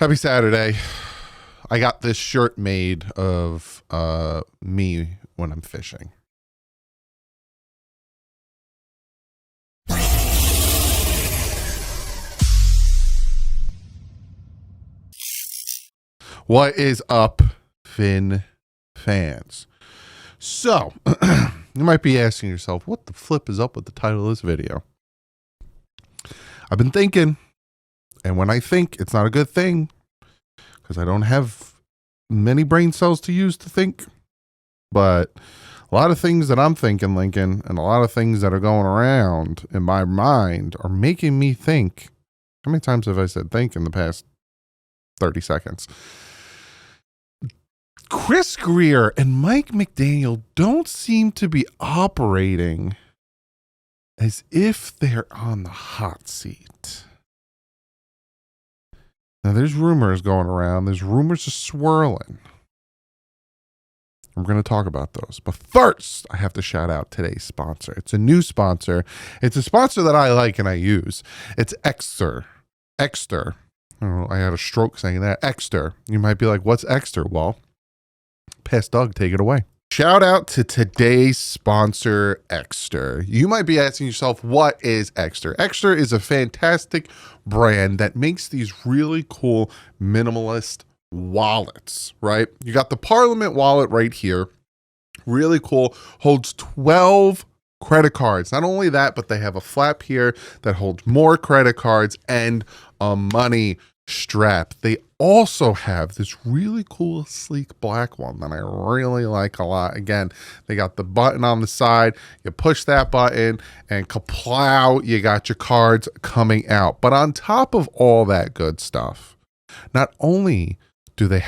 Happy Saturday. I got this shirt made of me when I'm fishing. What is up, Finn fans? So, you might be asking yourself, what the flip is up with the title of this video? I've been thinking, and when I think, it's not a good thing, because I don't have many brain cells to use to think. But a lot of things that I'm thinking, Lincoln, and a lot of things that are going around in my mind are making me think. How many times have I said think in the past 30 seconds? Chris Grier and Mike McDaniel don't seem to be operating as if they're on the hot seat. Now, there's rumors going around. There's rumors of swirling. We're going to talk about those. But first, I have to shout out today's sponsor. It's a new sponsor. It's a sponsor that I like and I use. It's Ekster. Ekster. I had a stroke saying that. Ekster. You might be like, what's Ekster? Well, pass Doug, take it away. Shout out to today's sponsor, Ekster. You might be asking yourself, what is Ekster? Ekster is a fantastic brand that makes these really cool minimalist wallets, right? You got the Parliament wallet right here. Really cool. Holds 12 credit cards. Not only that, but they have a flap here that holds more credit cards and a money strap. They also have this really cool sleek black one that I really like a lot. Again, they got the button on the side. You push that button and kaplow, you got your cards coming out. But on top of all that good stuff, not only do they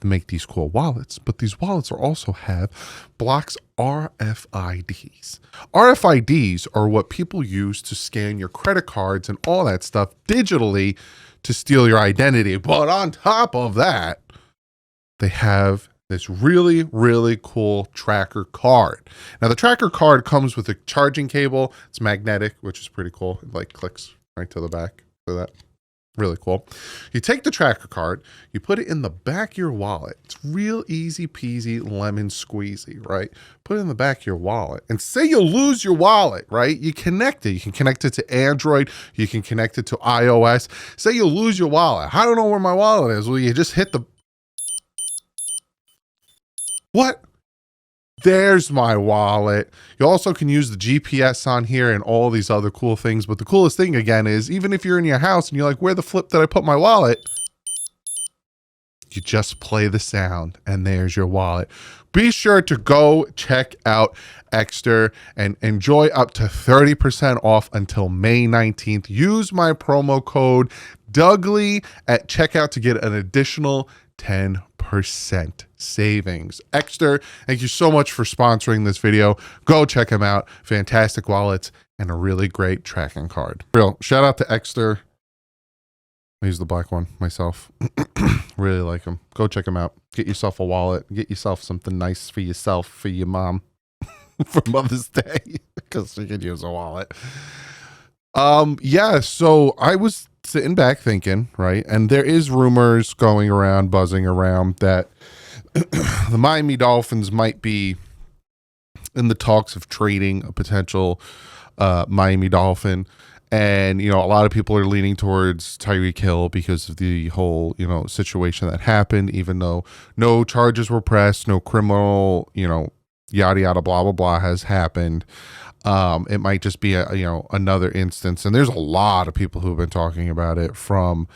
make these cool wallets, but these wallets also have blocks RFIDs. RFIDs are what people use to scan your credit cards and all that stuff digitally to steal your identity. But on top of that, they have this really, really cool tracker card. Now, the tracker card comes with a charging cable. It's magnetic, which is pretty cool. It like clicks right to the back for that. Really cool. You take the tracker card, you put it in the back of your wallet. It's real easy peasy lemon squeezy, right? Put it in the back of your wallet and say you lose your wallet, right? You connect it. You can connect it to Android. You can connect it to iOS. Say you lose your wallet. I don't know where my wallet is. Well, you just hit the... What? There's my wallet. You also can use the GPS on here and all these other cool things. But the coolest thing, again, is even if you're in your house and you're like, where the flip did I put my wallet? You just play the sound and there's your wallet. Be sure to go check out Ekster and enjoy up to 30% off until May 19th. Use my promo code Douglie at checkout to get an additional 10% savings. Ekster, thank you so much for sponsoring this video. Go check them out. Fantastic wallets and a really great tracking card. Real shout out to Ekster. I use the black one myself. Really like them. Go check them out. Get yourself a wallet. Get yourself something nice for yourself, for your mom, for Mother's Day, because she could use a wallet. Yeah, so I was sitting back thinking, right? And there is rumors going around, buzzing around that the Miami Dolphins might be in the talks of trading a potential Miami Dolphin. And, a lot of people are leaning towards Tyreek Hill because of the whole, situation that happened, even though no charges were pressed, no criminal, yada, yada, blah, blah, blah has happened. It might just be another instance. And there's a lot of people who have been talking about it, from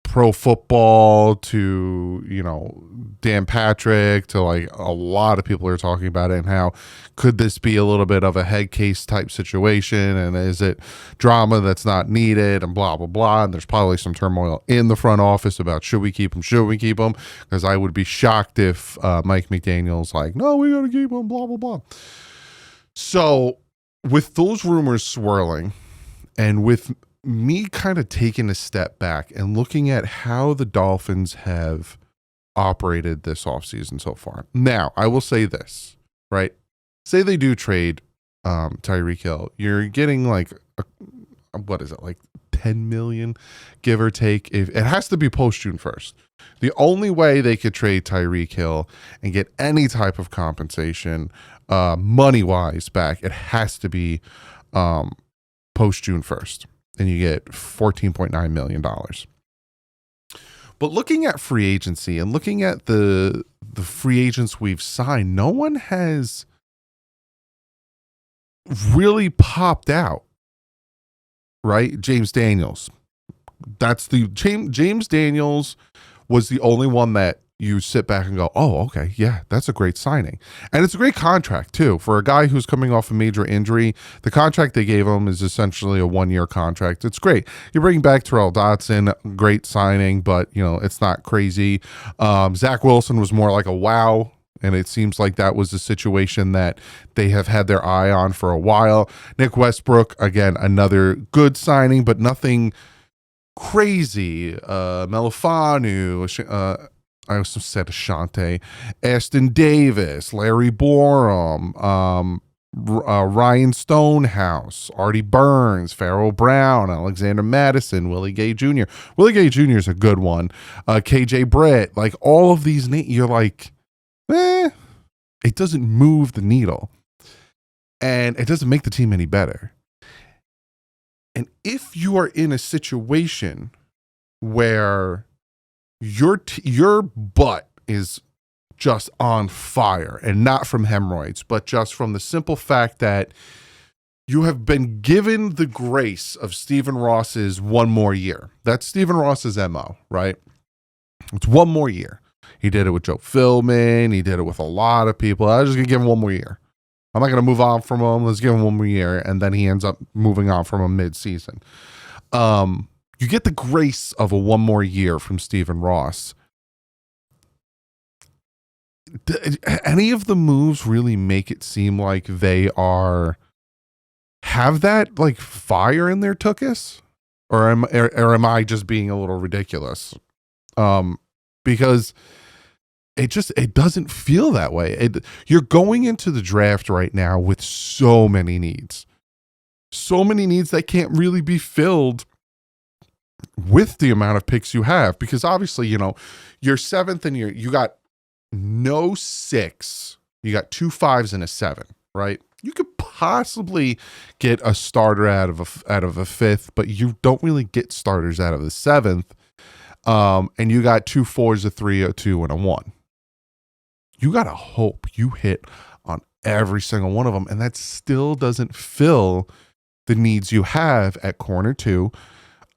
Pro Football to, Dan Patrick, to like a lot of people are talking about it, and how could this be a little bit of a head case type situation, and is it drama that's not needed, and blah, blah, blah. And there's probably some turmoil in the front office about should we keep him, because I would be shocked if Mike McDaniel's like, no, we got to keep him, blah, blah, blah. So with those rumors swirling, and with me kind of taking a step back and looking at how the Dolphins have operated this offseason so far. Now, I will say this, right? Say they do trade Tyreek Hill. You're getting like, what is it, like 10 million, give or take. If it has to be post June 1st. The only way they could trade Tyreek Hill and get any type of compensation, money wise, back, it has to be post June 1st. And you get $14.9 million. But looking at free agency and looking at the free agents we've signed, no one has really popped out, right? James Daniels. James Daniels was the only one that you sit back and go, oh, okay, yeah, that's a great signing. And it's a great contract, too. For a guy who's coming off a major injury, the contract they gave him is essentially a 1-year contract. It's great. You bring back Terrell Dotson, great signing, but, it's not crazy. Zach Wilson was more like a wow, and it seems like that was a situation that they have had their eye on for a while. Nick Westbrook, again, another good signing, but nothing crazy. Melifanu, I also said Ashante, Aston Davis, Larry Borum, Ryan Stonehouse, Artie Burns, Farrell Brown, Alexander Madison, Willie Gay Jr. Willie Gay Jr. is a good one. KJ Britt, like all of these names, you're like, it doesn't move the needle. And it doesn't make the team any better. And if you are in a situation where your butt is just on fire, and not from hemorrhoids, but just from the simple fact that you have been given the grace of Stephen Ross's 1 more year. That's Stephen Ross's MO, right? It's 1 more year. He did it with Joe Philbin. He did it with a lot of people. I was just going to give him 1 more year. I'm not going to move on from him. Let's give him 1 more year. And then he ends up moving on from him mid-season. You get the grace of a 1 more year from Stephen Ross. Any of the moves really make it seem like they have that like fire in their tuchus? Or am I just being a little ridiculous? Because it doesn't feel that way. You're going into the draft right now with so many needs. So many needs that can't really be filled with the amount of picks you have. Because obviously, you're 7th and you got no 6. You got 2 5s and a 7, right? You could possibly get a starter out of a 5th, but you don't really get starters out of the 7th. And you got 2 4s, a 3, a 2, and a 1. You got to hope you hit on every single one of them. And that still doesn't fill the needs you have at corner 2.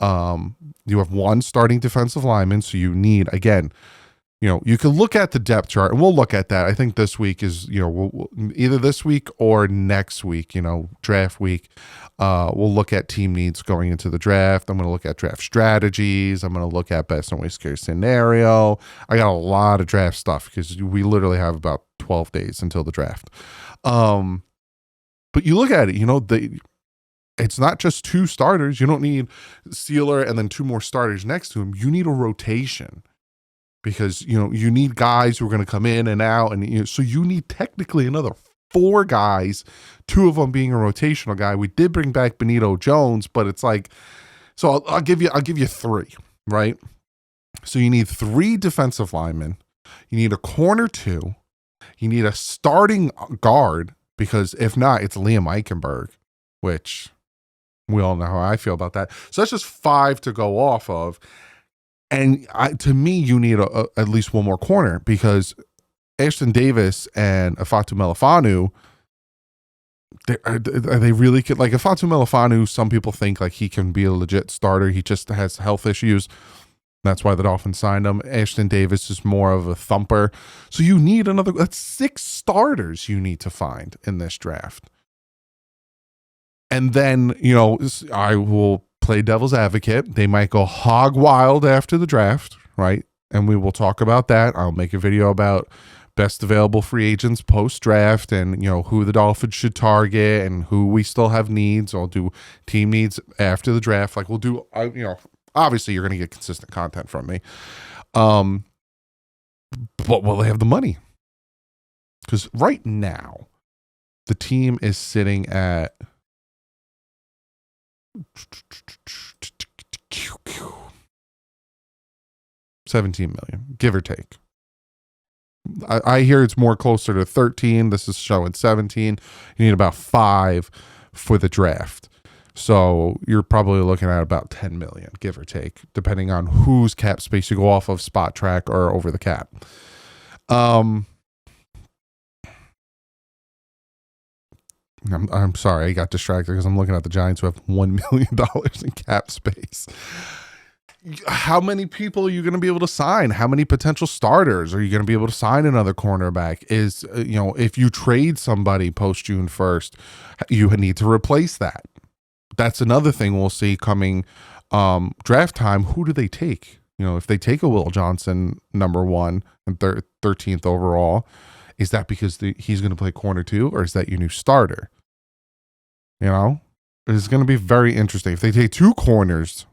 You have 1 starting defensive lineman. So you need, again, you can look at the depth chart, and we'll look at that. I think this week is, we'll either this week or next week, draft week. We'll look at team needs going into the draft. I'm going to look at draft strategies. I'm going to look at best and worst case scenario. I got a lot of draft stuff because we literally have about 12 days until the draft. But you look at it, it's not just 2 starters. You don't need Sealer and then 2 more starters next to him. You need a rotation. Because, you need guys who are going to come in and out. And so you need technically another 4 guys, 2 of them being a rotational guy. We did bring back Benito Jones, but it's like, so I'll give you 3, right? So you need 3 defensive linemen. You need a corner 2. You need a starting guard, because if not, it's Liam Eichenberg, which we all know how I feel about that. So that's just 5 to go off of. And to me, you need at least 1 more corner, because Aston Davis and Afatu Melifanu, are they really could, like Afatu Melifanu, some people think like he can be a legit starter. He just has health issues. That's why the Dolphins signed him. Aston Davis is more of a thumper. So you need that's 6 starters you need to find in this draft. And then, I will play devil's advocate. They might go hog wild after the draft, right? And we will talk about that. I'll make a video about best available free agents post draft, and who the Dolphins should target and who we still have needs. I'll do team needs after the draft. Like we'll do, obviously you're going to get consistent content from me. But will they have the money? Because right now the team is sitting at $17 million, give or take. I hear it's more closer to 13. This is showing 17. You need about 5 for the draft. So you're probably looking at about 10 million, give or take, depending on whose cap space you go off of, spot track or over the cap. I'm sorry, I got distracted because I'm looking at the Giants who have $1 million in cap space. How many people are you going to be able to sign? How many potential starters are you going to be able to sign? Another cornerback is, if you trade somebody post June 1st, you need to replace that. That's another thing we'll see coming draft time. Who do they take? If they take a Will Johnson, number 1 and 13th overall, is that because he's going to play corner too, or is that your new starter? It's going to be very interesting. If they take 2 corners,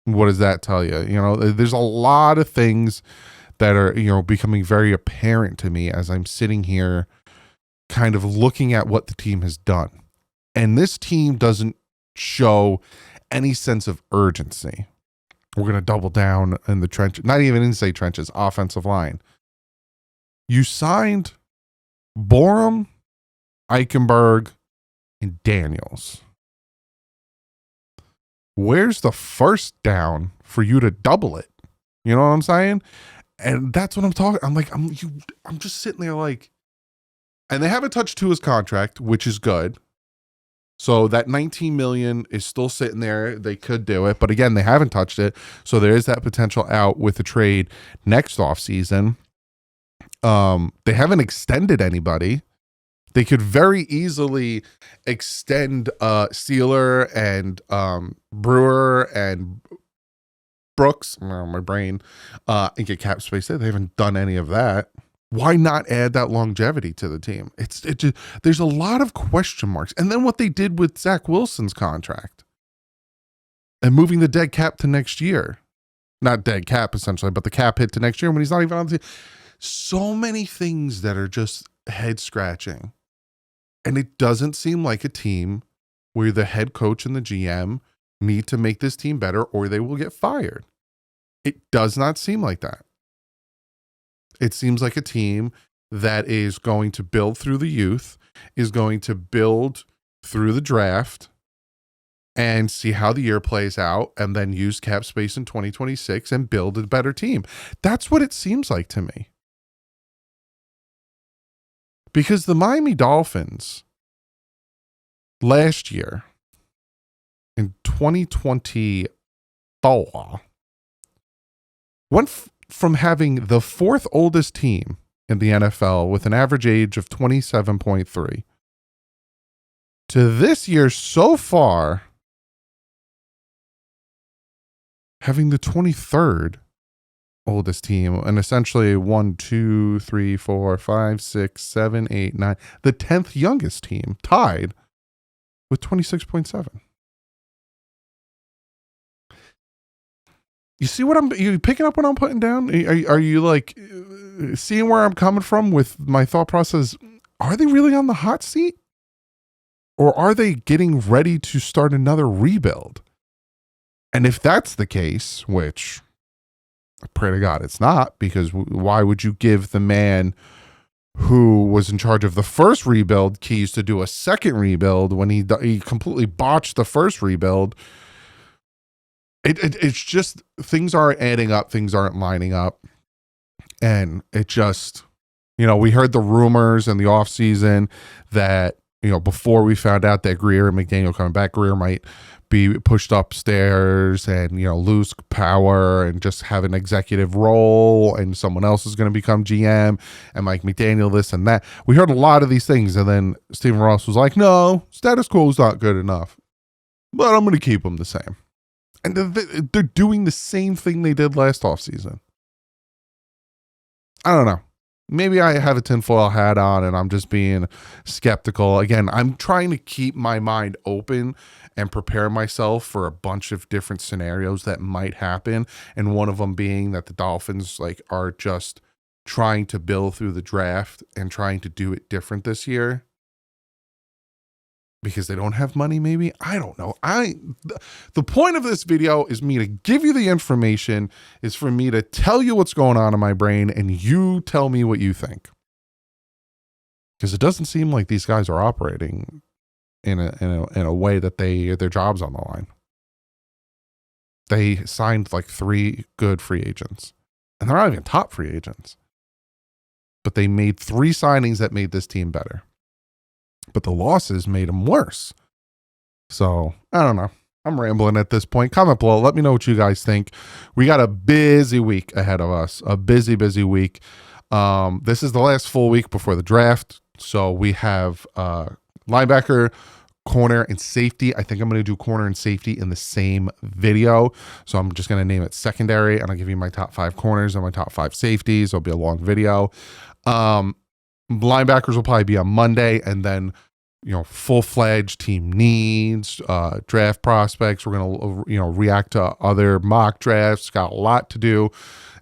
what does that tell you? There's a lot of things that are, becoming very apparent to me as I'm sitting here kind of looking at what the team has done. And this team doesn't show any sense of urgency. We're going to double down in the trenches, not even inside trenches, offensive line. You signed Borum, Eichenberg, and Daniels. Where's the first down for you to double it? You know what I'm saying? And that's what I'm talking. I'm just sitting there like, and they haven't touched Tua's contract, which is good. So that 19 million is still sitting there. They could do it, but again, they haven't touched it. So there is that potential out with the trade next offseason. They haven't extended anybody. They could very easily extend Sealer and Brewer and Brooks, my brain, and get cap space there. They haven't done any of that. Why not add that longevity to the team? There's a lot of question marks. And then what they did with Zach Wilson's contract and moving the dead cap to next year. Not dead cap, essentially, but the cap hit to next year when he's not even on the team. So many things that are just head scratching. And it doesn't seem like a team where the head coach and the GM need to make this team better or they will get fired. It does not seem like that. It seems like a team that is going to build through the youth, is going to build through the draft and see how the year plays out and then use cap space in 2026 and build a better team. That's what it seems like to me. Because the Miami Dolphins last year in 2024 went from having the 4th oldest team in the NFL with an average age of 27.3 to this year so far having the 23rd oldest team and essentially 1, 2, 3, 4, 5, 6, 7, 8, 9, the 10th youngest team tied with 26.7. You see what you picking up what I'm putting down? Are you like seeing where I'm coming from with my thought process? Are they really on the hot seat? Or are they getting ready to start another rebuild? And if that's the case, which I pray to God it's not, because why would you give the man who was in charge of the first rebuild keys to do a second rebuild when he completely botched the first rebuild? It's just things aren't adding up, things aren't lining up, and it just, we heard the rumors in the offseason that, before we found out that Grier and McDaniel coming back, Grier might be pushed upstairs and, lose power and just have an executive role and someone else is going to become GM and Mike McDaniel, this and that. We heard a lot of these things. And then Stephen Ross was like, no, status quo is not good enough, but I'm going to keep them the same. And they're doing the same thing they did last offseason. I don't know. Maybe I have a tinfoil hat on and I'm just being skeptical. Again, I'm trying to keep my mind open and prepare myself for a bunch of different scenarios that might happen. And one of them being that the Dolphins are just trying to build through the draft and trying to do it different this year. because they don't have money, maybe. I don't know. The point of this video is me to give you the information, is for me to tell you what's going on in my brain, and you tell me what you think. Because it doesn't seem like these guys are operating in a way that their job's on the line. They signed like 3 good free agents, and they're not even top free agents, but they made 3 signings that made this team better. But the losses made them worse. So I don't know. I'm rambling at this point. Comment below. Let me know what you guys think. We got a busy week ahead of us. A busy week. This is the last full week before the draft. So we have linebacker, corner, and safety. I think I'm going to do corner and safety in the same video. So I'm just going to name it secondary, and I'll give you my top 5 corners and my top 5 safeties. It'll be a long video. Linebackers will probably be on Monday, and then, full-fledged team needs, draft prospects. We're going to, react to other mock drafts. Got a lot to do.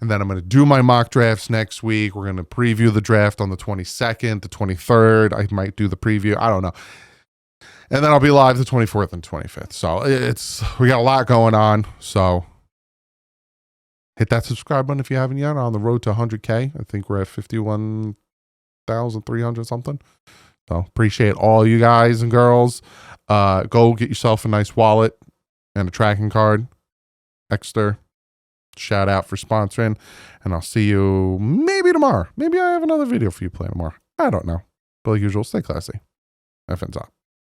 And then I'm going to do my mock drafts next week. We're going to preview the draft on the 22nd, the 23rd. I might do the preview. I don't know. And then I'll be live the 24th and 25th. So we got a lot going on. So hit that subscribe button if you haven't yet. On the road to 100K. I think we're at 51,300 something. So appreciate all you guys and girls. Go get yourself a nice wallet and a tracking card. Ekster, shout out for sponsoring. And I'll see you maybe tomorrow. Maybe I have another video for you to play tomorrow. I don't know. But like usual, stay classy. FN's up.